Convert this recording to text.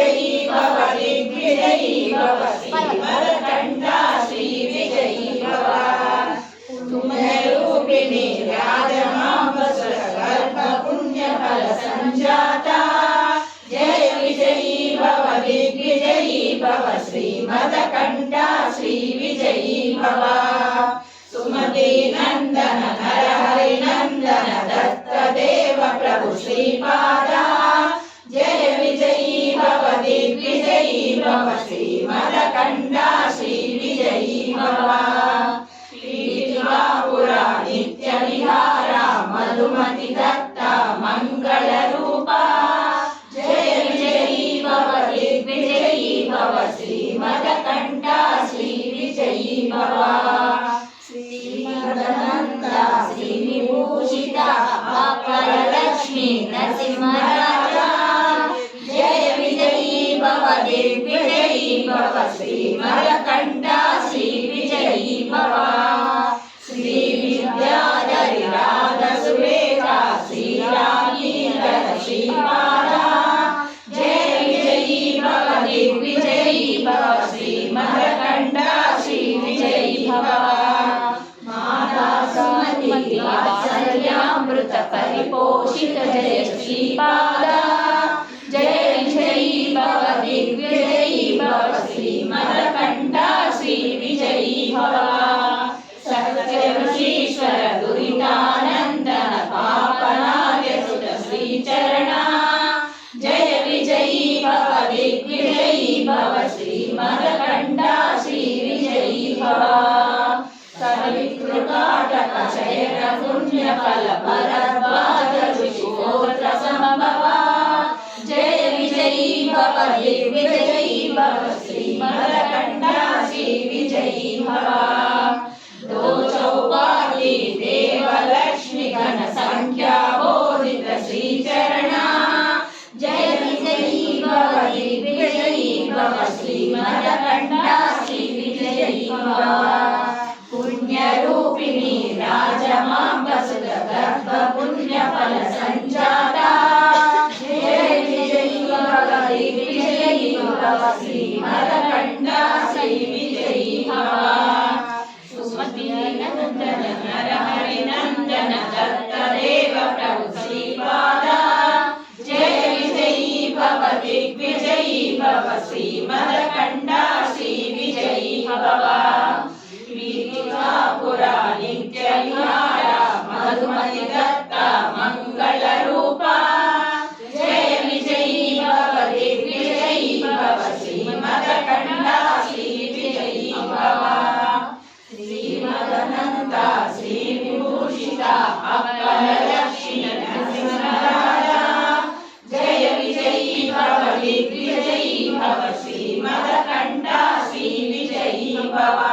विजयी भव दिग्विजयी भव श्रीमदकण्ठा श्री विजयी भव पुण्यरूपिणी राजमां वसुरगर्भ पुण्यफल संजाता जय विजयी भव दिग्विजयी भव श्रीमदकण्ठा श्री विजयी भव सुमति नंदन नरहरि नंदन दत्त देव प्रभु श्रीपादा जय विजयी भव दिग्विजयी भव श्रीमदकण्ठा श्री विजयी भव श्रीत्रिपुरा नित्य विहारा मधुमति दत्ता मंगल रूपा जय विजयी भव दिग्विजयी भव श्रीमदकण्ठा श्री विजयी भव श्रीमदनंदा श्रीविभूषिता अक्षरलक्ष्मी नरसिंहराजा जय विजयी भव दिग्विजयी भव श्रीमदकण्ठा श्री विजयी भव श्री विद्याधरी राधसुरेखा श्रीरामीन्द्र श्रीपादा जय विजयी भव दिग्विजयी भव श्रीमदकण्ठा श्री विजयी भव वात्सल्यामृत परिपोषित जय श्रीपादा जय विजयी भव दिग्विजयी भव श्रीमदकण्ठा श्री विजयी भव सत्यवशीश्वर दुरितानन्दन पापनाद्य सुत श्रीचरणा जय विजयी भव दिग्विजयी भव श्रीमदकण्ठा श्री विजयी भव सवितृकाटक शयन पुण्यफल भरद्वाज ऋषिगोत्र संभव जय विजयी भव दिग्विजयी भव श्रीमदकण्ठा श्री विजयी भव दो चौपाटी देव लक्ष्मी घन संख्या बोधित श्रीचरणा जय विजयी भव दिग्विजयी भव श्रीमदकण्ठा श्री विजयी भव पुण्यरूपिणी राजमां वसुरगर्भ पुण्यफल संजाता जय विजयी भव दिग्विजयी भव श्रीमदकण्ठा श्री विजयी भव सुमति नंदन नरहरि नंदन दत्त देव प्रभु श्रीपादा जय विजयी भव दिग्विजयी भव श्रीमदकण्ठा श्री विजयी भव त्रिपुरा नित्य विहारा मधुमति दत्ता मंगल रूपा जय विजयी भव दिग्विजयी भव श्रीमदकण्ठा श्री विजयी भव श्रीमदनंदा श्रीविभूषिता अक्षरलक्ष्मी नरसिंहराजा जय विजयी भव दिग्विजयी भव श्रीमदकण्ठा श्री विजयी भव